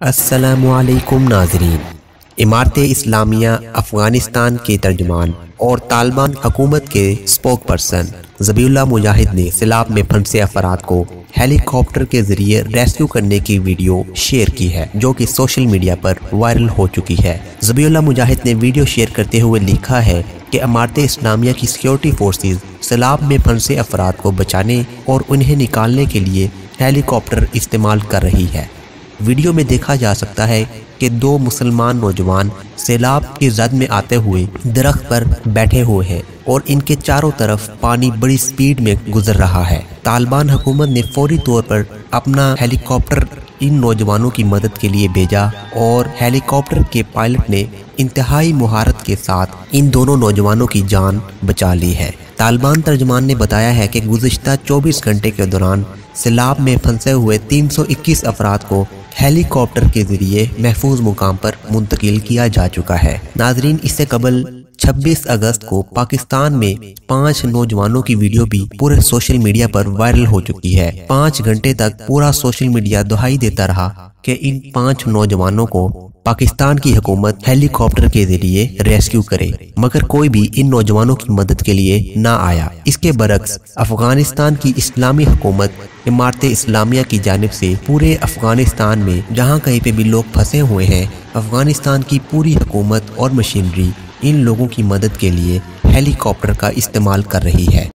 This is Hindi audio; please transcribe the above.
अस्सलामुअलैकुम नाज़रीन। इमारत-ए-इस्लामिया अफ़गानिस्तान के तर्जुमान और तालिबान हुकूमत के स्पोक पर्सन ज़बीहुल्लाह मुजाहिद ने सैलाब में फंसे अफराद को हेलीकॉप्टर के ज़रिए रेस्क्यू करने की वीडियो शेयर की है, जो कि सोशल मीडिया पर वायरल हो चुकी है। ज़बीहुल्लाह मुजाहिद ने वीडियो शेयर करते हुए लिखा है कि इमारत-ए-इस्लामिया की सिक्योरिटी फोर्सेस सैलाब में फंसे अफराद को बचाने और उन्हें निकालने के लिए हेलीकॉप्टर इस्तेमाल कर रही है। वीडियो में देखा जा सकता है कि दो मुसलमान नौजवान सैलाब की जद में आते हुए दरख्त पर बैठे हुए हैं और इनके चारों तरफ पानी बड़ी स्पीड में गुजर रहा है। तालिबान हुकूमत ने फौरी तौर पर अपना हेलीकॉप्टर इन नौजवानों की मदद के लिए भेजा और हेलीकॉप्टर के पायलट ने इंतहाई मुहारत के साथ इन दोनों नौजवानों की जान बचा ली है। तालिबान तर्जुमान ने बताया है कि गुज़िश्ता 24 घंटे के दौरान सैलाब में फंसे हुए 321 अफराद को हेलीकॉप्टर के जरिए महफूज मुकाम पर मुंतकिल किया जा चुका है। नाजरीन, इससे कबल 26 अगस्त को पाकिस्तान में 5 नौजवानों की वीडियो भी पूरे सोशल मीडिया पर वायरल हो चुकी है। 5 घंटे तक पूरा सोशल मीडिया दुहाई देता रहा कि इन 5 नौजवानों को पाकिस्तान की हुकूमत हेलीकॉप्टर के जरिए रेस्क्यू करे, मगर कोई भी इन नौजवानों की मदद के लिए ना आया। इसके बरक्स अफगानिस्तान की इस्लामी हुकूमत इमारत-ए-इस्लामिया की जानिब से पूरे अफगानिस्तान में जहां कहीं पे भी लोग फंसे हुए हैं, अफगानिस्तान की पूरी हुकूमत और मशीनरी इन लोगों की मदद के लिए हेलीकॉप्टर का इस्तेमाल कर रही है।